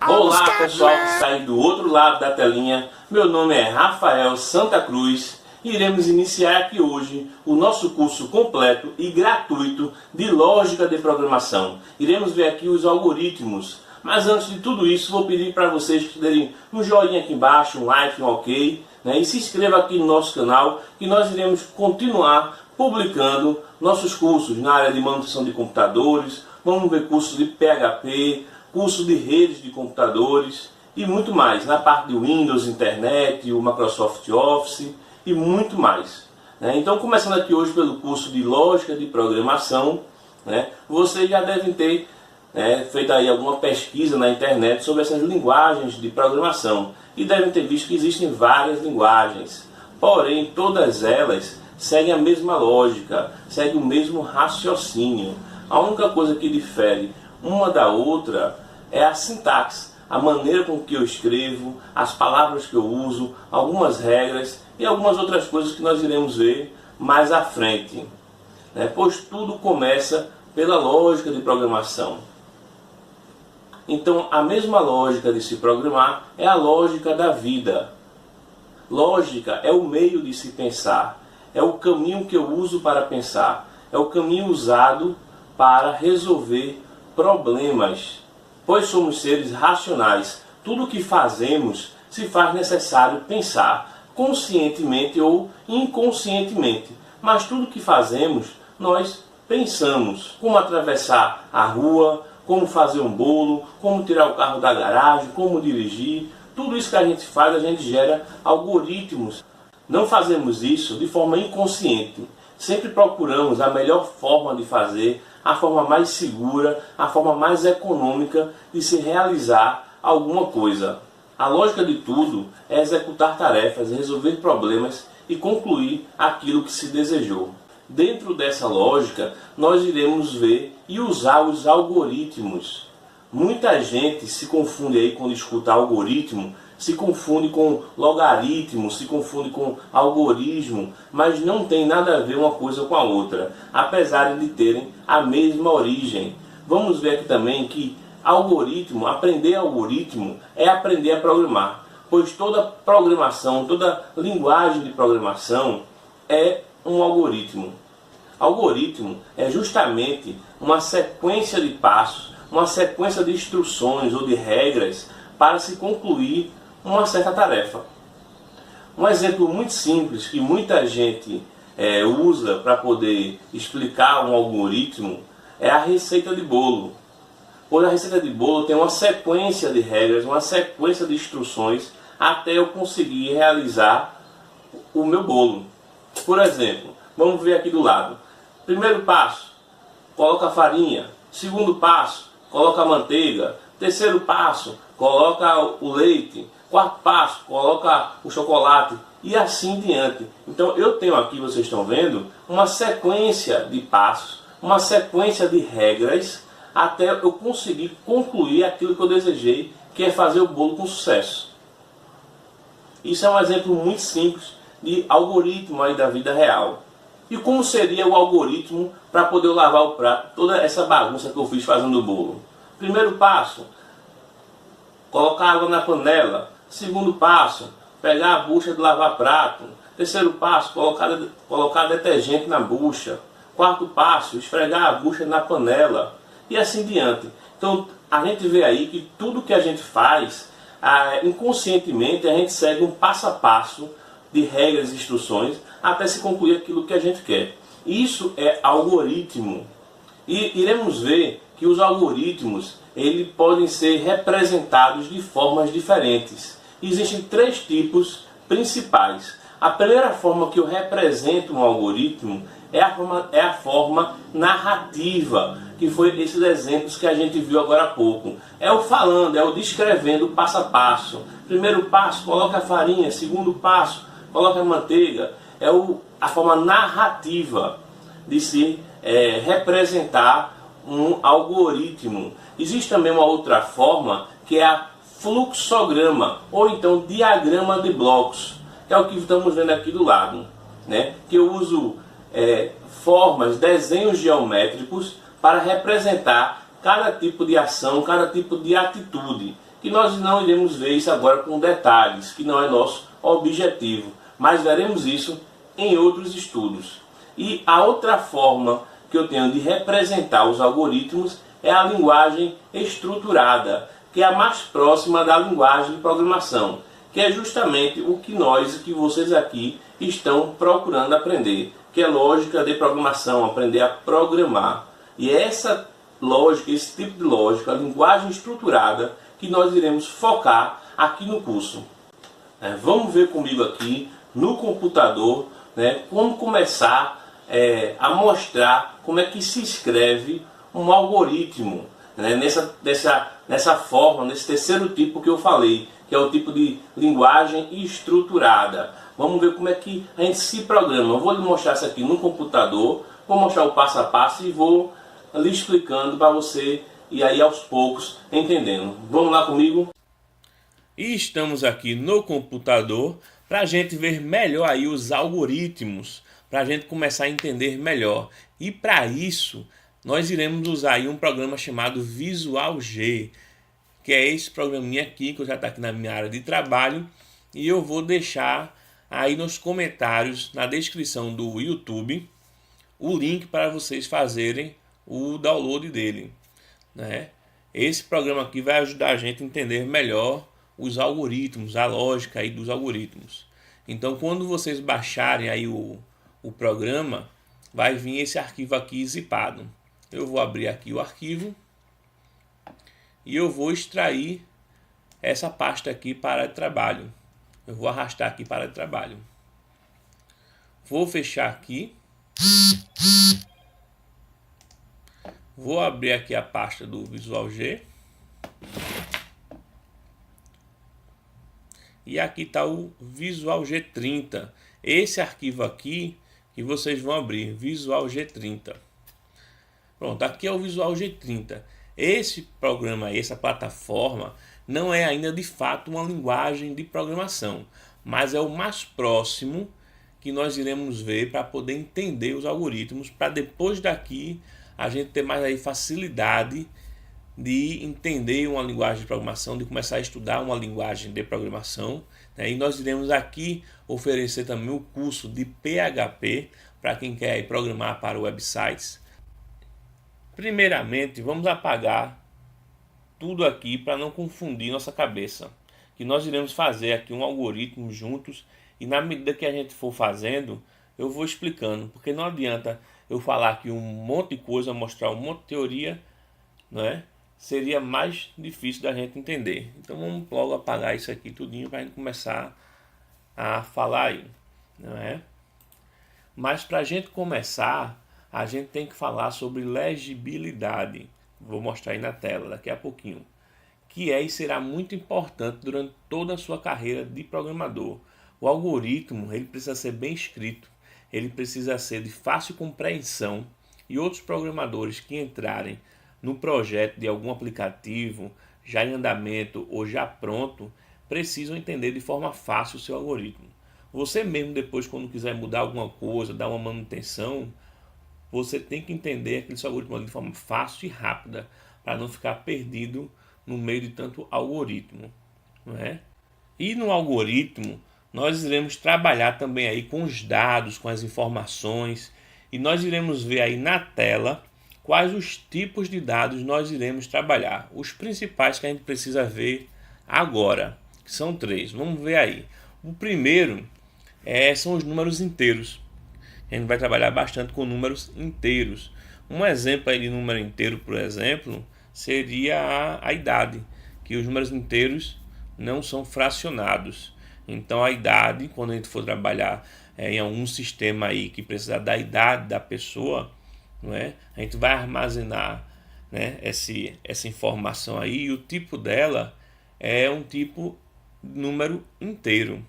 Olá pessoal que está aí do outro lado da telinha, meu nome é Rafael Santa Cruz e iremos iniciar aqui hoje o nosso curso completo e gratuito de Lógica de Programação. Iremos ver aqui os algoritmos, mas antes de tudo isso vou pedir para vocês que derem um joinha aqui embaixo, um like, um ok, né? E se inscreva aqui no nosso canal que nós iremos continuar publicando nossos cursos na área de manutenção de computadores. Vamos ver cursos de PHP, curso de redes de computadores e muito mais, na parte de Windows, Internet, o Microsoft Office e muito mais, né? Então, começando aqui hoje pelo curso de Lógica de Programação, né, vocês já devem ter feito aí alguma pesquisa na internet sobre essas linguagens de programação e devem ter visto que existem várias linguagens, porém todas elas seguem a mesma lógica, seguem o mesmo raciocínio. A única coisa que difere uma da outra é a sintaxe, a maneira com que eu escrevo, as palavras que eu uso, algumas regras e algumas outras coisas que nós iremos ver mais à frente, né? Pois tudo começa pela lógica de programação. Então, a mesma lógica de se programar é a lógica da vida. Lógica é o meio de se pensar, é o caminho que eu uso para pensar, é o caminho usado para resolver problemas. Pois somos seres racionais, tudo o que fazemos se faz necessário pensar, conscientemente ou inconscientemente. Mas tudo o que fazemos, nós pensamos. Como atravessar a rua, como fazer um bolo, como tirar o carro da garagem, como dirigir. Tudo isso que a gente faz, a gente gera algoritmos. Não fazemos isso de forma inconsciente. Sempre procuramos a melhor forma de fazer, a forma mais segura, a forma mais econômica de se realizar alguma coisa. A lógica de tudo é executar tarefas, resolver problemas e concluir aquilo que se desejou. Dentro dessa lógica, nós iremos ver e usar os algoritmos. Muita gente se confunde aí quando escuta algoritmo, se confunde com logaritmo, se confunde com algoritmo, mas não tem nada a ver uma coisa com a outra, apesar de terem a mesma origem. Vamos ver aqui também que algoritmo, aprender algoritmo é aprender a programar, pois toda programação, toda linguagem de programação é um algoritmo. Algoritmo é justamente uma sequência de passos, uma sequência de instruções ou de regras para se concluir uma certa tarefa. Um exemplo muito simples que muita gente usa para poder explicar um algoritmo é a receita de bolo. Pois a receita de bolo tem uma sequência de regras, uma sequência de instruções até eu conseguir realizar o meu bolo. Por exemplo, vamos ver aqui do lado. Primeiro passo, coloca a farinha. Segundo passo, coloca a manteiga. Terceiro passo, coloca o leite. Quarto passo, coloca o chocolate e assim diante. Então eu tenho aqui, vocês estão vendo, uma sequência de passos, uma sequência de regras até eu conseguir concluir aquilo que eu desejei, que é fazer o bolo com sucesso. Isso é um exemplo muito simples de algoritmo aí da vida real. E como seria o algoritmo para poder lavar o prato, toda essa bagunça que eu fiz fazendo o bolo? Primeiro passo, colocar água na panela. Segundo passo, pegar a bucha de lavar prato. Terceiro passo, colocar detergente na bucha. Quarto passo, esfregar a bucha na panela. E assim diante. Então a gente vê aí que tudo que a gente faz, inconscientemente a gente segue um passo a passo de regras e instruções até se concluir aquilo que a gente quer. Isso é algoritmo. E iremos ver que os algoritmos eles podem ser representados de formas diferentes. Existem três tipos principais. A primeira forma que eu represento um algoritmo é a forma narrativa, que foi esses exemplos que a gente viu agora há pouco. É o falando, é o descrevendo passo a passo. Primeiro passo, coloca a farinha. Segundo passo, coloca a manteiga. É a forma narrativa de se representar um algoritmo. Existe também uma outra forma que é a fluxograma, ou então diagrama de blocos, que é o que estamos vendo aqui do lado, né? Que eu uso formas, desenhos geométricos para representar cada tipo de ação, cada tipo de atitude, que nós não iremos ver isso agora com detalhes, que não é nosso objetivo, mas veremos isso em outros estudos. E a outra forma que eu tenho de representar os algoritmos é a linguagem estruturada, que é a mais próxima da linguagem de programação, que é justamente o que nós, que vocês aqui estão procurando aprender, que é lógica de programação, aprender a programar. E é essa lógica, esse tipo de lógica, a linguagem estruturada, que nós iremos focar aqui no curso. Vamos ver comigo aqui no computador, como começar a mostrar como é que se escreve um algoritmo, nessa forma, nesse terceiro tipo que eu falei, que é o tipo de linguagem estruturada. Vamos ver como é que a gente se programa. Eu vou lhe mostrar isso aqui no computador, vou mostrar o passo a passo e vou lhe explicando para você e aí aos poucos entendendo. Vamos lá comigo? E estamos aqui no computador para a gente ver melhor aí os algoritmos, para a gente começar a entender melhor. E para isso nós iremos usar aí um programa chamado Visual G, que é esse programinha aqui, que já está aqui na minha área de trabalho, e eu vou deixar aí nos comentários, na descrição do YouTube, o link para vocês fazerem o download dele. Esse programa aqui vai ajudar a gente a entender melhor os algoritmos, a lógica aí dos algoritmos. Então, quando vocês baixarem aí o programa, vai vir esse arquivo aqui zipado. Eu vou abrir aqui o arquivo e eu vou extrair essa pasta aqui para trabalho. Eu vou arrastar aqui para trabalho. Vou fechar aqui. Vou abrir aqui a pasta do Visual G. E aqui está o Visual G30. Esse arquivo aqui que vocês vão abrir, Visual G30. Pronto, aqui é o Visual G30. Esse programa, essa plataforma, não é ainda de fato uma linguagem de programação, mas é o mais próximo que nós iremos ver para poder entender os algoritmos, para depois daqui a gente ter mais aí facilidade de entender uma linguagem de programação, de começar a estudar uma linguagem de programação. E nós iremos aqui oferecer também o curso de PHP para quem quer programar para websites. Primeiramente, vamos apagar tudo aqui para não confundir nossa cabeça, que nós iremos fazer aqui um algoritmo juntos, e na medida que a gente for fazendo, eu vou explicando, porque não adianta eu falar aqui um monte de coisa, mostrar um monte de teoria, seria mais difícil da gente entender. Então vamos logo apagar isso aqui tudinho para a gente começar a falar aí, Mas para a gente começar, a gente tem que falar sobre legibilidade. Vou mostrar aí na tela daqui a pouquinho. Que é e será muito importante durante toda a sua carreira de programador. O algoritmo ele precisa ser bem escrito, ele precisa ser de fácil compreensão, e outros programadores que entrarem no projeto de algum aplicativo já em andamento ou já pronto, precisam entender de forma fácil o seu algoritmo. Você mesmo depois, quando quiser mudar alguma coisa, dar uma manutenção, você tem que entender aquele seu algoritmo de forma fácil e rápida, para não ficar perdido no meio de tanto algoritmo, E no algoritmo, nós iremos trabalhar também aí com os dados, com as informações, e nós iremos ver aí na tela quais os tipos de dados nós iremos trabalhar. Os principais que a gente precisa ver agora, que são 3. Vamos ver aí. O primeiro são os números inteiros. A gente vai trabalhar bastante com números inteiros. Um exemplo aí de número inteiro, por exemplo, seria a idade, que os números inteiros não são fracionados. Então a idade, quando a gente for trabalhar em algum sistema aí que precisar da idade da pessoa, a gente vai armazenar essa informação aí, e o tipo dela é um tipo número inteiro.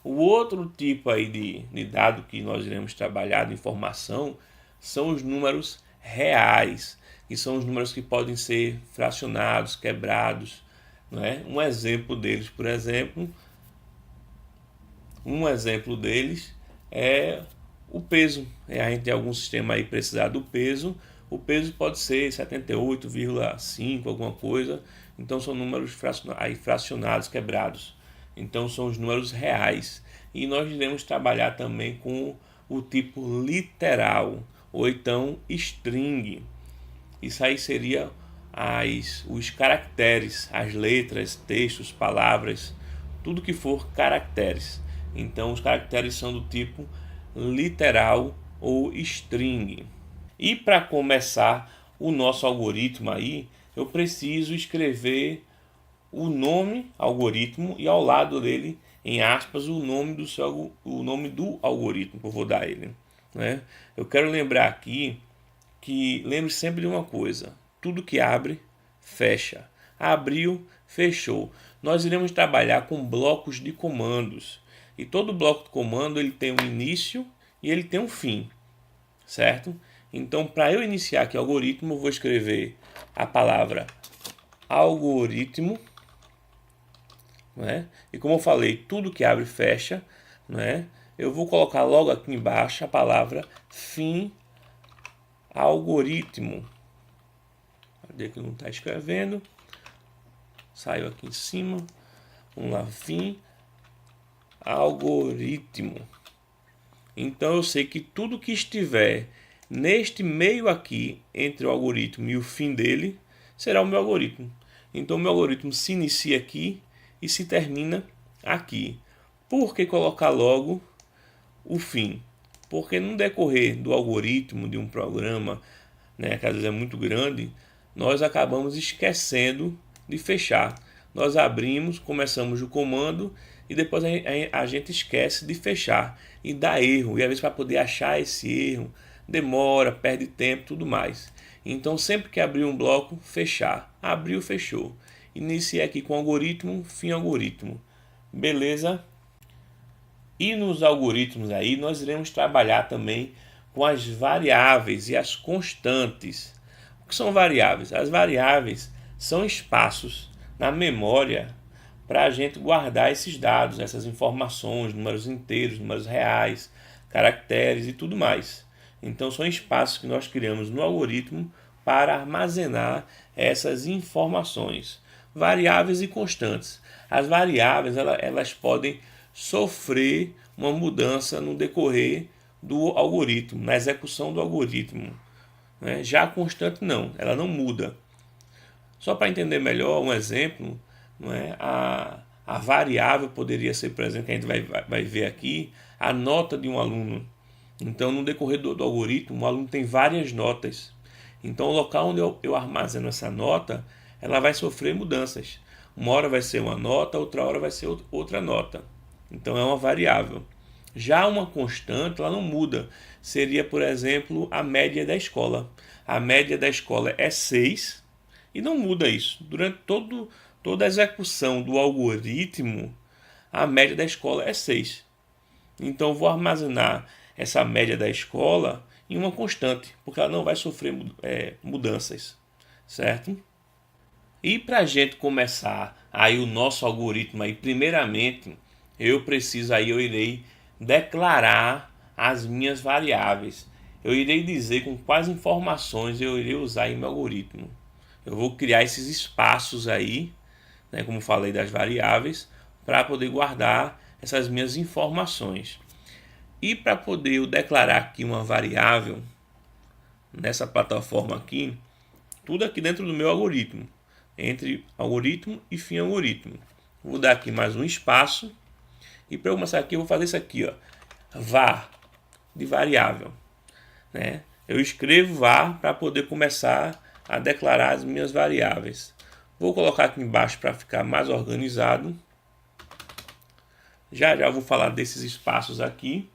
O outro tipo aí de dado que nós iremos trabalhar de informação são os números reais, que são os números que podem ser fracionados, quebrados. Um exemplo deles, O peso, a gente tem algum sistema aí precisar do peso. O peso pode ser 78,5 alguma coisa. Então são números fracionados, quebrados. Então são os números reais. E nós iremos trabalhar também com o tipo literal, ou então string. Isso aí seria os caracteres, as letras, textos, palavras, tudo que for caracteres. Então os caracteres são do tipo literal ou string. E para começar o nosso algoritmo aí, eu preciso escrever o nome algoritmo e ao lado dele, em aspas, o nome do algoritmo que eu vou dar ele, né? Eu quero lembrar aqui que lembre sempre de uma coisa: tudo que abre, fecha. Abriu, fechou. Nós iremos trabalhar com blocos de comandos. E todo bloco de comando ele tem um início e ele tem um fim, certo? Então, para eu iniciar aqui o algoritmo, eu vou escrever a palavra algoritmo, né? E como eu falei, tudo que abre, fecha, né? Eu vou colocar logo aqui embaixo a palavra fim algoritmo. Cadê que não está escrevendo? Saiu aqui em cima. Vamos lá, fim algoritmo. Então eu sei que tudo que estiver neste meio aqui, entre o algoritmo e o fim dele, será o meu algoritmo. Então o meu algoritmo se inicia aqui e se termina aqui. Por que colocar logo o fim? Porque no decorrer do algoritmo de um programa, né, que às vezes é muito grande, nós acabamos esquecendo de fechar. Nós abrimos, começamos o comando e depois a gente esquece de fechar e dá erro. E às vezes para poder achar esse erro, demora, perde tempo, tudo mais. Então sempre que abrir um bloco, fechar. Abriu, fechou. Iniciei aqui com algoritmo, fim algoritmo. Beleza? E nos algoritmos aí nós iremos trabalhar também com as variáveis e as constantes. O que são variáveis? As variáveis são espaços na memória para a gente guardar esses dados, essas informações, números inteiros, números reais, caracteres e tudo mais. Então são espaços que nós criamos no algoritmo para armazenar essas informações. Variáveis e constantes. As variáveis elas podem sofrer uma mudança no decorrer do algoritmo, na execução do algoritmo, né? Já a constante não, ela não muda. Só para entender melhor, um exemplo, não é? A variável poderia ser, por exemplo, que a gente vai ver aqui, a nota de um aluno. Então, no decorrer do algoritmo, o aluno tem várias notas. Então, o local onde eu armazeno essa nota, ela vai sofrer mudanças. Uma hora vai ser uma nota, outra hora vai ser outra nota. Então, é uma variável. Já uma constante, ela não muda. Seria, por exemplo, a média da escola. A média da escola é 6 e não muda isso. Durante toda a execução do algoritmo, a média da escola é 6. Então, eu vou armazenar essa média da escola em uma constante, porque ela não vai sofrer mudanças, certo? E para a gente começar aí o nosso algoritmo aí, primeiramente, eu irei declarar as minhas variáveis. Eu irei dizer com quais informações eu irei usar em meu algoritmo. Eu vou criar esses espaços aí, né, como falei das variáveis, para poder guardar essas minhas informações. E para poder eu declarar aqui uma variável nessa plataforma aqui, tudo aqui dentro do meu algoritmo, entre algoritmo e fim algoritmo. Vou dar aqui mais um espaço e para eu começar aqui eu vou fazer isso aqui, ó, var de variável, né? Eu escrevo var para poder começar a declarar as minhas variáveis. Vou colocar aqui embaixo para ficar mais organizado. Já vou falar desses espaços aqui,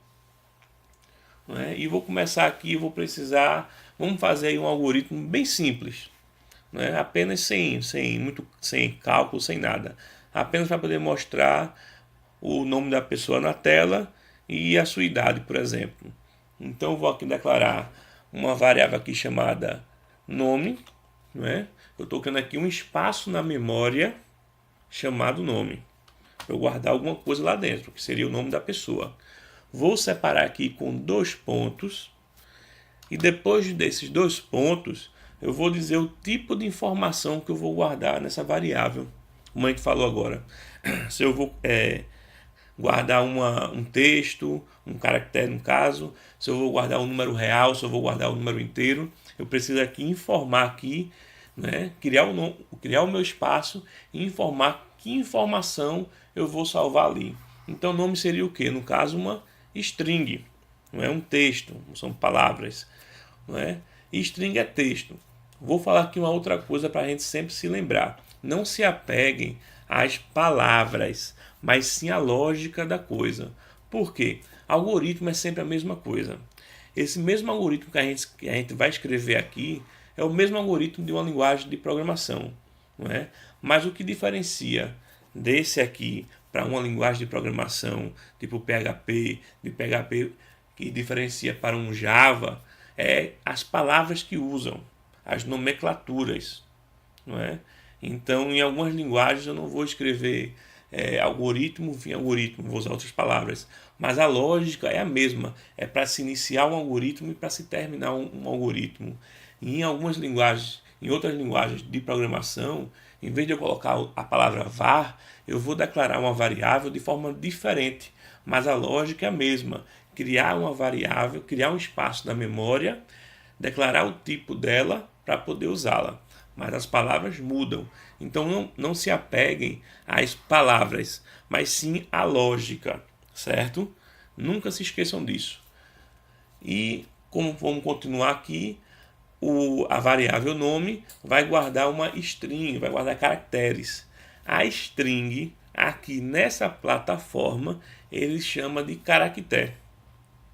né? E vou começar aqui, vamos fazer aí um algoritmo bem simples, né? Apenas sem cálculo, sem nada, apenas para poder mostrar o nome da pessoa na tela e a sua idade, por exemplo. Então eu vou aqui declarar uma variável aqui chamada nome, né? Eu estou criando aqui um espaço na memória chamado nome, para eu guardar alguma coisa lá dentro, que seria o nome da pessoa. Vou separar aqui com 2 pontos. E depois desses 2 pontos, eu vou dizer o tipo de informação que eu vou guardar nessa variável. Como a gente falou agora. Se eu vou guardar um texto, um caractere no caso, se eu vou guardar um número real, se eu vou guardar um número inteiro, eu preciso aqui informar aqui, né, criar o meu espaço e informar que informação eu vou salvar ali. Então o nome seria o quê? No caso, uma string, não é um texto, são palavras, não é? E string é texto. Vou falar aqui uma outra coisa para a gente sempre se lembrar. Não se apeguem às palavras, mas sim à lógica da coisa. Por quê? Algoritmo é sempre a mesma coisa. Esse mesmo algoritmo que a gente vai escrever aqui é o mesmo algoritmo de uma linguagem de programação, não é? Mas o que diferencia desse aqui para uma linguagem de programação tipo PHP, de PHP que diferencia para um Java, é as palavras que usam, as nomenclaturas, não é? Então, em algumas linguagens eu não vou escrever algoritmo, vou usar outras palavras, mas a lógica é a mesma, é para se iniciar um algoritmo e para se terminar um algoritmo. E em algumas linguagens, em outras linguagens de programação, em vez de eu colocar a palavra var, eu vou declarar uma variável de forma diferente, mas a lógica é a mesma, criar uma variável, criar um espaço na memória, declarar o tipo dela para poder usá-la. Mas as palavras mudam. Então não se apeguem às palavras, mas sim à lógica, certo? Nunca se esqueçam disso. E como vamos continuar aqui, a variável nome vai guardar uma string, vai guardar caracteres. A string, aqui nessa plataforma, ele chama de caractere.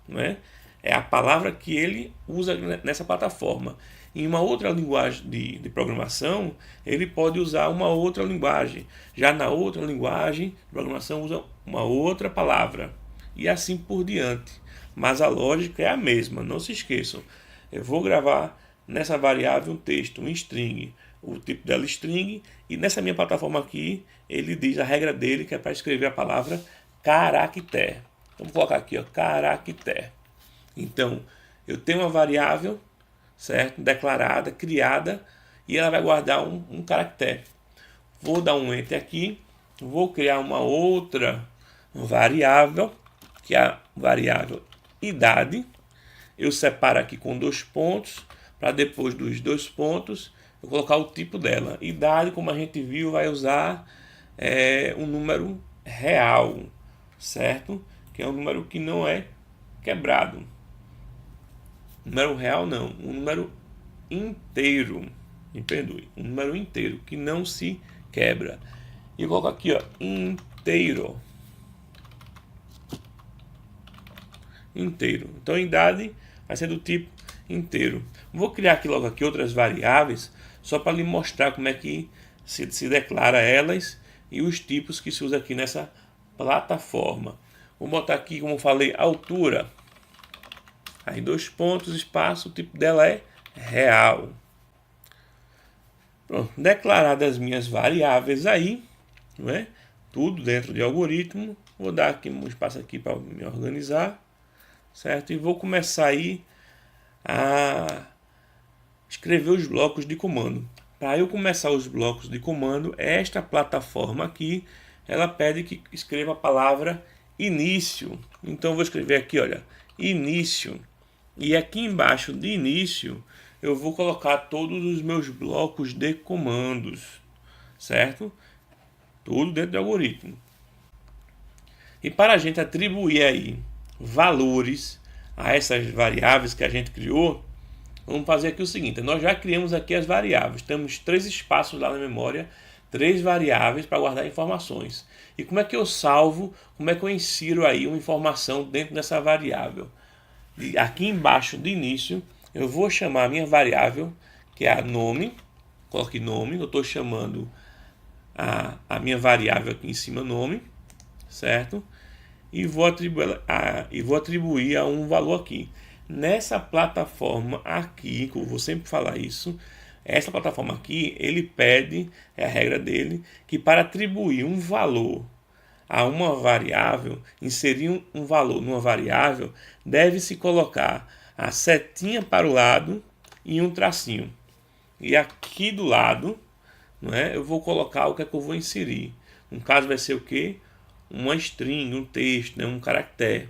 Não é? É a palavra que ele usa nessa plataforma. Em uma outra linguagem de programação, ele pode usar uma outra linguagem. Já na outra linguagem de programação, usa uma outra palavra. E assim por diante. Mas a lógica é a mesma, não se esqueçam. Eu vou gravar nessa variável um texto, um string. O tipo dela é string. E nessa minha plataforma aqui, ele diz a regra dele, que é para escrever a palavra caractere. Então vou colocar aqui, ó, caractere. Então, eu tenho uma variável, certo? Declarada, criada, e ela vai guardar um caractere. Vou dar um enter aqui, vou criar uma outra variável, que é a variável idade. Eu separo aqui com 2 pontos, para depois dos 2 pontos, eu colocar o tipo dela. Idade, como a gente viu, vai usar um número real, certo? Que é um número que não é quebrado. Número real não, um número inteiro, me perdoe, um número inteiro que não se quebra. E eu coloco aqui, ó, inteiro. Então a idade vai ser do tipo inteiro. Vou criar aqui logo aqui outras variáveis só para lhe mostrar como é que se declara elas e os tipos que se usa aqui nessa plataforma. Vou botar aqui, como eu falei, altura. Aí 2 pontos, espaço, o tipo dela é real. Pronto, declaradas as minhas variáveis aí, não é? Tudo dentro de algoritmo. Vou dar aqui um espaço aqui para me organizar, certo? E vou começar aí a escrever os blocos de comando. Para eu começar os blocos de comando, esta plataforma aqui, ela pede que escreva a palavra início. Então eu vou escrever aqui, olha, início. E aqui embaixo de início, eu vou colocar todos os meus blocos de comandos, certo? Tudo dentro do algoritmo. E para a gente atribuir aí valores a essas variáveis que a gente criou, vamos fazer aqui o seguinte: nós já criamos aqui as variáveis, temos 3 espaços lá na memória, 3 variáveis para guardar informações. E como é que eu salvo, como é que eu insiro aí uma informação dentro dessa variável? E aqui embaixo de início, eu vou chamar a minha variável, que é a nome, coloque nome, eu estou chamando a minha variável aqui em cima, nome, certo? E vou atribuir a um valor aqui. Nessa plataforma aqui, que eu vou sempre falar isso, essa plataforma aqui, ele pede, é a regra dele, que para atribuir um valor a uma variável, inserir um valor numa variável, deve-se colocar a setinha para o lado e um tracinho. E aqui do lado, não é, eu vou colocar o que é que eu vou inserir. No caso vai ser o quê? Uma string, um texto, né, um caractere.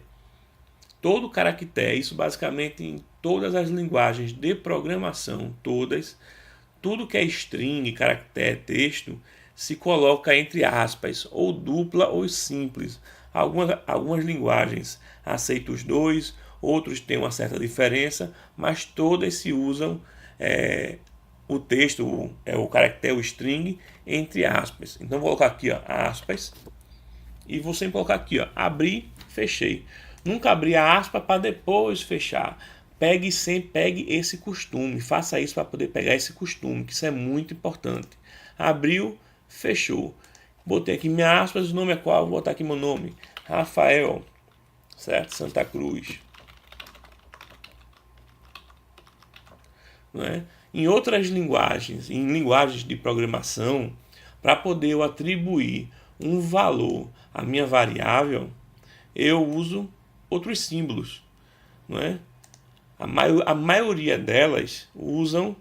Todo caractere, isso basicamente em todas as linguagens de programação, todas, tudo que é string, caractere, texto, se coloca entre aspas, ou dupla ou simples. Algumas linguagens aceitam os dois, outros têm uma certa diferença, mas todas se usam o texto, o caractere, o string, entre aspas. Então vou colocar aqui, ó, aspas, e vou sempre colocar aqui, ó, abrir, fechei. Nunca abrir a aspa para depois fechar. Pegue esse costume, faça isso para poder pegar esse costume, que isso é muito importante. Abriu, fechou. Botei aqui minha aspas, o nome é qual? Vou botar aqui meu nome, Rafael, certo? Santa Cruz. Não é? Em outras linguagens, em linguagens de programação, para poder eu atribuir um valor à minha variável, eu uso outros símbolos, não é? A maioria delas usam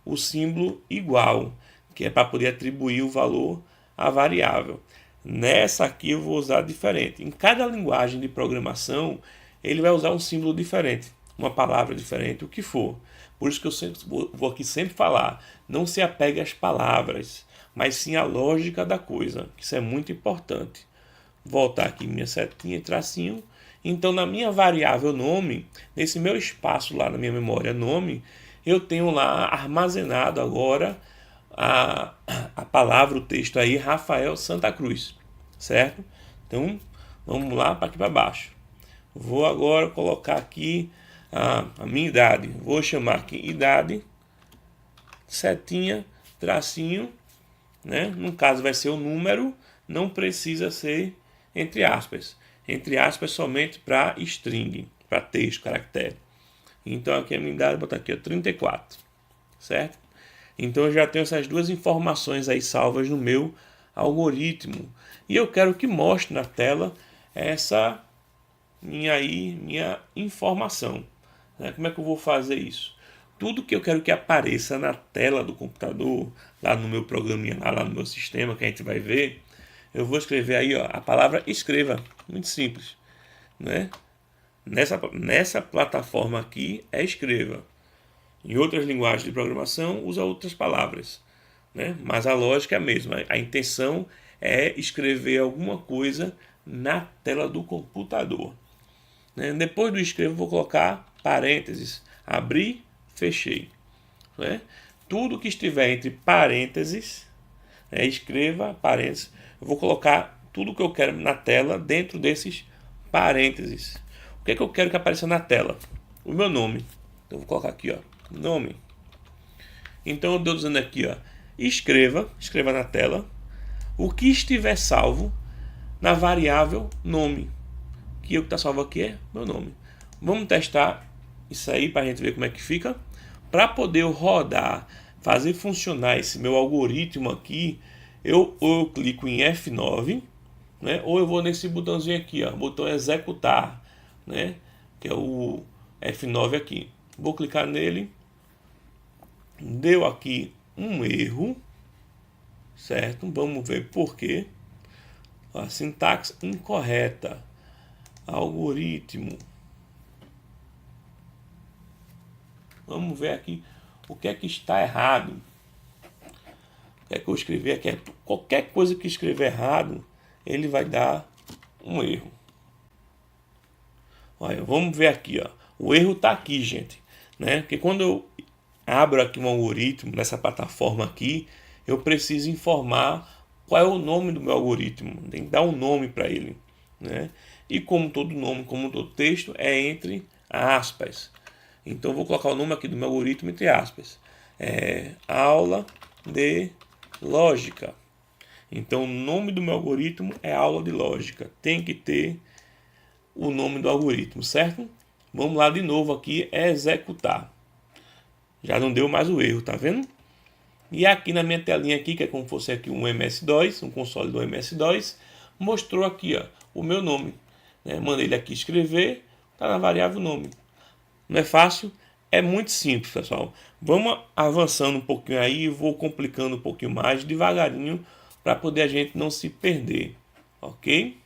o símbolo igual, que é para poder atribuir o valor à variável. Nessa aqui eu vou usar diferente. Em cada linguagem de programação, ele vai usar um símbolo diferente, uma palavra diferente, o que for. Por isso que eu sempre, vou aqui sempre falar, não se apegue às palavras, mas sim à lógica da coisa, que isso é muito importante. Voltar aqui minha setinha e tracinho. Então, na minha variável nome, nesse meu espaço lá na minha memória nome, eu tenho lá armazenado agora a palavra, o texto aí, Rafael Santa Cruz, certo? Então, vamos lá para aqui para baixo. Vou agora colocar aqui a minha idade. Vou chamar aqui idade, setinha, tracinho, né? No caso vai ser o número, não precisa ser entre aspas. Entre aspas somente para string, para texto, caractere. Então aqui a minha idade, vou botar aqui, ó, 34, certo? Então eu já tenho essas duas informações aí salvas no meu algoritmo. E eu quero que mostre na tela essa minha informação. Né? Como é que eu vou fazer isso? Tudo que eu quero que apareça na tela do computador, lá no meu programinha, lá no meu sistema, que a gente vai ver, eu vou escrever aí, ó, a palavra escreva. Muito simples, né? Nessa plataforma aqui é escreva. Em outras linguagens de programação usa outras palavras, né? Mas a lógica é a mesma. A intenção é escrever alguma coisa na tela do computador. Né? Depois do escreva eu vou colocar parênteses, abrir, fechei. Né? Tudo que estiver entre parênteses, escreva parênteses, eu vou colocar tudo que eu quero na tela dentro desses parênteses. O que é que eu quero que apareça na tela? O meu nome. Então eu vou colocar aqui, ó, nome. Então eu estou dizendo aqui, ó, escreva na tela o que estiver salvo na variável nome. Que o que está salvo aqui é meu nome. Vamos testar isso aí para a gente ver como é que fica. Para poder rodar, fazer funcionar esse meu algoritmo aqui, ou eu clico em F9, né, ou eu vou nesse botãozinho aqui, ó, botão executar, né, que é o F9 aqui. Vou clicar nele. Deu aqui um erro, certo? Vamos ver por quê. A sintaxe incorreta. Algoritmo. Vamos ver aqui o que é que está errado. O que é que eu escrevi aqui? Qualquer coisa que escrever errado, ele vai dar um erro. Olha, vamos ver aqui, ó. O erro está aqui, gente, né? Porque quando eu abro aqui um algoritmo nessa plataforma aqui, eu preciso informar qual é o nome do meu algoritmo. Tem que dar um nome para ele, né? E como todo nome, como todo texto, é entre aspas. Então eu vou colocar o nome aqui do meu algoritmo entre aspas. Aula de lógica. Então o nome do meu algoritmo é aula de lógica. Tem que ter o nome do algoritmo, certo? Vamos lá de novo aqui, executar. Já não deu mais o erro, tá vendo? E aqui na minha telinha aqui, que é como se fosse aqui um MS-DOS, um console do MS-DOS, mostrou aqui, ó, o meu nome. Né? Mandei ele aqui escrever, está na variável nome. Não é fácil? É muito simples, pessoal. Vamos avançando um pouquinho aí, vou complicando um pouquinho mais, devagarinho, para poder a gente não se perder, ok?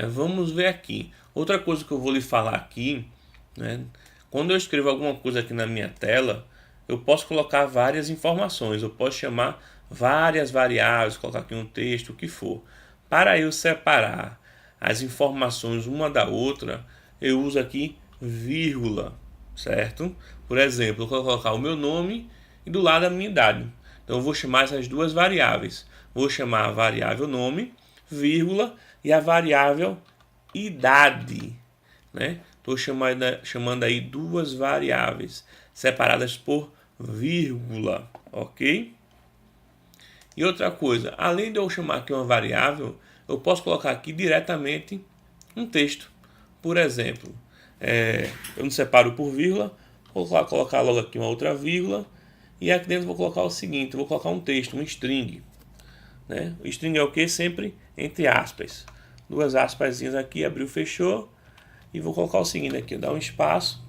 Vamos ver aqui. Outra coisa que eu vou lhe falar aqui, né? Quando eu escrevo alguma coisa aqui na minha tela, eu posso colocar várias informações, eu posso chamar várias variáveis, colocar aqui um texto, o que for. Para eu separar as informações uma da outra, eu uso aqui vírgula, certo? Por exemplo, eu vou colocar o meu nome e do lado a minha idade. Então eu vou chamar essas duas variáveis. Vou chamar a variável nome, vírgula, e a variável idade, né? Estou chamando aí duas variáveis separadas por vírgula, ok? E outra coisa, além de eu chamar aqui uma variável, eu posso colocar aqui diretamente um texto. Por exemplo, eu não separo por vírgula, vou colocar logo aqui uma outra vírgula, e aqui dentro vou colocar o seguinte, vou colocar um texto, um string. Né? O string é o que? Sempre entre aspas. Duas aspasinhas aqui, abriu, fechou. E vou colocar o seguinte aqui, dar um espaço.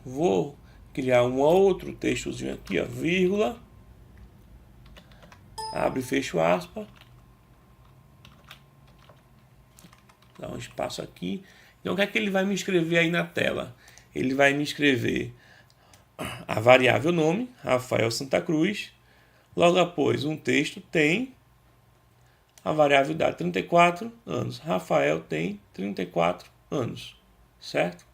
Vou criar um outro textozinho aqui, ó, vírgula. Abre e fecha o aspa. Dá um espaço aqui. Então o que é que ele vai me escrever aí na tela? Ele vai me escrever a variável nome, Rafael Santa Cruz. Logo após um texto tem a variável idade, 34 anos. Rafael tem 34 anos, certo?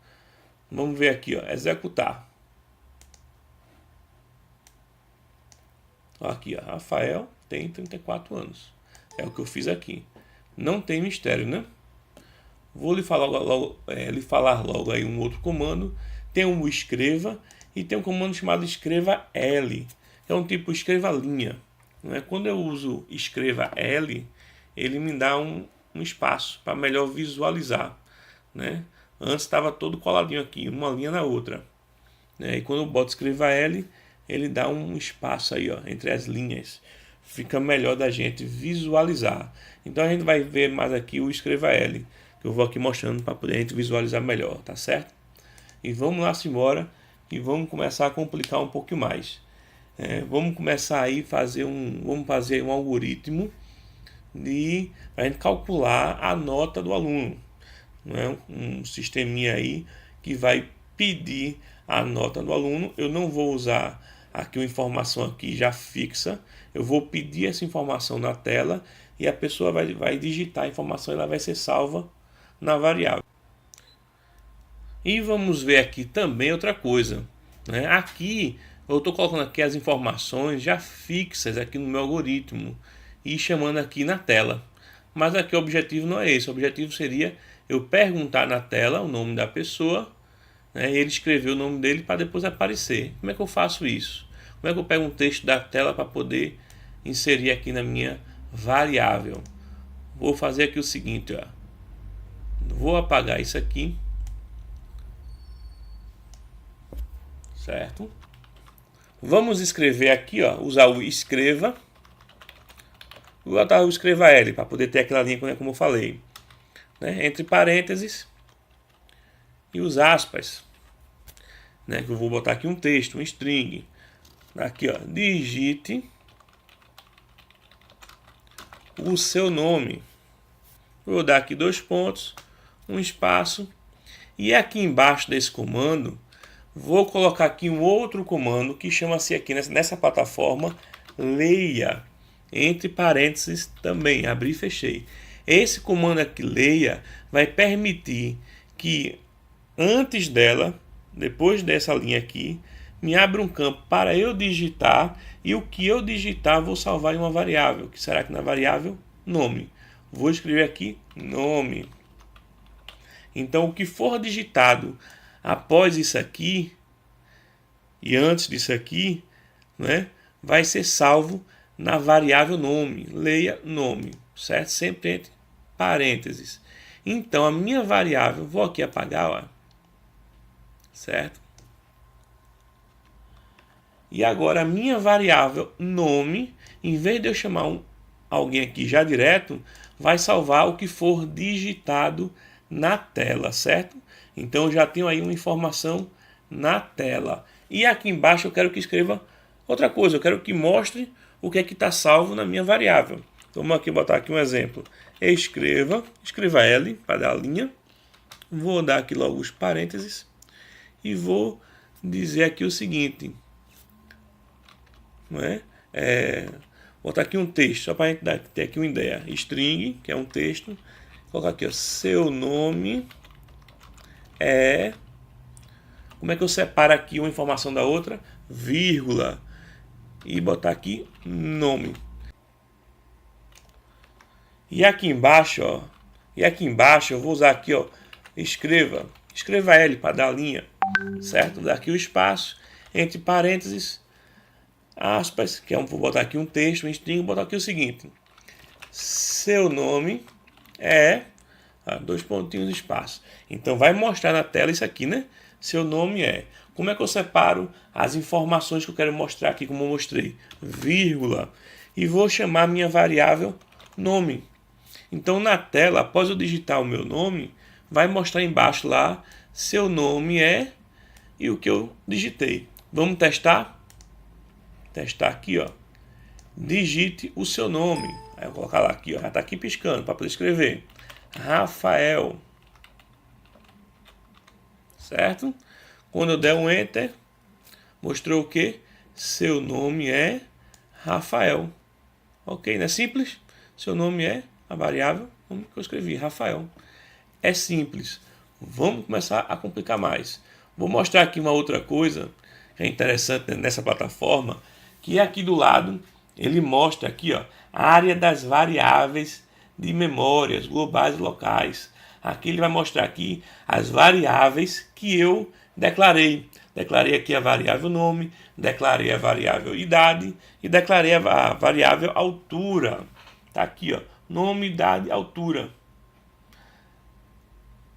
Vamos ver aqui, ó, executar. Aqui, ó, Rafael tem 34 anos. É o que eu fiz aqui. Não tem mistério, né? Vou lhe falar logo aí um outro comando. Tem um escreva e tem um comando chamado escreva L. É um tipo escreva linha. Né? Quando eu uso escreva L, ele me dá um espaço para melhor visualizar. Né? Antes estava todo coladinho aqui, uma linha na outra. Né? E quando eu boto escreva L, ele dá um espaço aí, ó, entre as linhas. Fica melhor da gente visualizar. Então a gente vai ver mais aqui o escreva L, que eu vou aqui mostrando para poder a gente visualizar melhor, tá certo? E vamos lá embora e vamos começar a complicar um pouquinho mais. Vamos começar aí vamos fazer um algoritmo para a gente calcular a nota do aluno. Né? Um sisteminha aí que vai pedir a nota do aluno. Eu não vou usar aqui uma informação aqui já fixa. Eu vou pedir essa informação na tela e a pessoa vai digitar a informação e ela vai ser salva na variável. E vamos ver aqui também outra coisa. Né? Aqui eu estou colocando aqui as informações já fixas aqui no meu algoritmo e chamando aqui na tela. Mas aqui o objetivo não é esse. O objetivo seria eu perguntar na tela o nome da pessoa, né, e ele escrever o nome dele para depois aparecer. Como é que eu faço isso? Como é que eu pego um texto da tela para poder inserir aqui na minha variável? Vou fazer aqui o seguinte, ó. Vou apagar isso aqui. Certo? Vamos escrever aqui, ó, usar o escreva. Vou botar o escreva L para poder ter aquela linha como eu falei, né, entre parênteses e os aspas, né, que eu vou botar aqui um texto, um string. Aqui, ó, digite o seu nome. Vou dar aqui 2 pontos, um espaço, e aqui embaixo desse comando vou colocar aqui um outro comando que chama-se aqui nessa plataforma leia, entre parênteses também, abri e fechei. Esse comando aqui, leia, vai permitir que antes dela, depois dessa linha aqui, me abra um campo para eu digitar, e o que eu digitar vou salvar em uma variável, que será que na variável nome. Vou escrever aqui nome. Então o que for digitado após isso aqui e antes disso aqui, né, vai ser salvo na variável nome, leia nome, certo? Sempre entre parênteses. Então a minha variável, vou aqui apagar, ó, certo? E agora a minha variável nome, em vez de eu chamar alguém aqui já direto, vai salvar o que for digitado na tela, certo? Então eu já tenho aí uma informação na tela. E aqui embaixo eu quero que escreva outra coisa, eu quero que mostre o que é que está salvo na minha variável. Então, vamos aqui botar aqui um exemplo. Escreva L para dar a linha. Vou dar aqui logo os parênteses e vou dizer aqui o seguinte, não é? Botar aqui um texto, só para a gente ter aqui uma ideia. String, que é um texto. Colocar aqui, ó, seu nome é... Como é que eu separo aqui uma informação da outra? Vírgula. E botar aqui nome. E aqui embaixo, ó. E aqui embaixo eu vou usar aqui, ó. Escreva L para dar a linha. Certo? Dar aqui o espaço. Entre parênteses. Aspas. Que é vou botar aqui um texto, um string. Vou botar aqui o seguinte. Seu nome é... dois pontinhos de espaço. Então vai mostrar na tela isso aqui, né? Seu nome é. Como é que eu separo as informações que eu quero mostrar aqui, como eu mostrei? Vírgula. E vou chamar minha variável nome. Então na tela, após eu digitar o meu nome, vai mostrar embaixo lá, seu nome é, e o que eu digitei. Vamos testar? Testar aqui, ó. Digite o seu nome. Aí eu vou colocar lá aqui, ó. Já está aqui piscando para poder escrever. Rafael. Certo? Quando eu der um Enter, mostrou o que? Seu nome é Rafael. Ok, não é simples? Seu nome é a variável que eu escrevi, Rafael. É simples. Vamos começar a complicar mais. Vou mostrar aqui uma outra coisa que é interessante nessa plataforma, que é aqui do lado, ele mostra aqui, ó, a área das variáveis de memórias globais e locais. Aqui ele vai mostrar aqui as variáveis que eu declarei. Declarei aqui a variável nome, declarei a variável idade e declarei a variável altura. Tá aqui, ó, nome, idade, altura.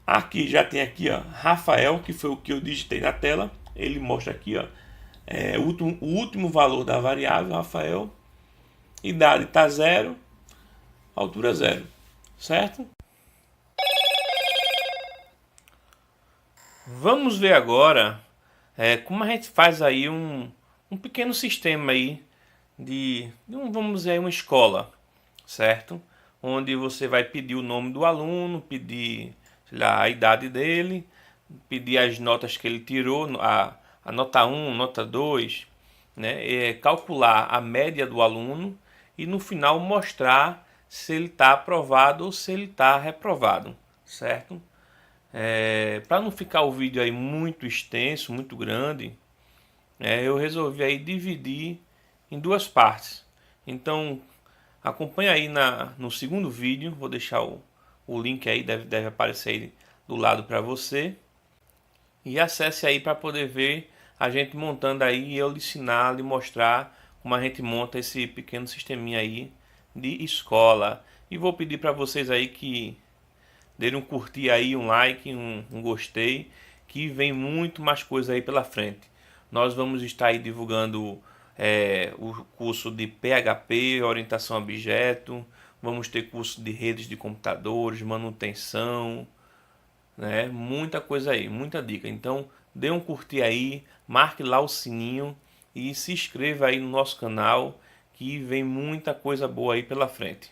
Aqui já tem aqui, ó, Rafael, que foi o que eu digitei na tela. Ele mostra aqui, ó, o último valor da variável, Rafael. Idade está 0, altura 0, certo? Vamos ver agora como a gente faz aí um pequeno sistema aí vamos dizer, uma escola, certo? Onde você vai pedir o nome do aluno, pedir, sei lá, a idade dele, pedir as notas que ele tirou, a nota 1, nota 2, né? Calcular a média do aluno e no final mostrar se ele está aprovado ou se ele está reprovado, certo? Para não ficar o vídeo aí muito extenso, muito grande, eu resolvi aí dividir em duas partes. Então acompanha aí no segundo vídeo, vou deixar o link aí, deve aparecer aí do lado para você. E acesse aí para poder ver a gente montando aí e eu lhe ensinar, lhe mostrar como a gente monta esse pequeno sisteminha aí de escola. E vou pedir para vocês aí que dêem um curtir aí, um like, um gostei, que vem muito mais coisa aí pela frente. Nós vamos estar aí divulgando o curso de PHP, orientação a objeto, vamos ter curso de redes de computadores, manutenção, né? Muita coisa aí, muita dica. Então dê um curtir aí, marque lá o sininho e se inscreva aí no nosso canal, que vem muita coisa boa aí pela frente.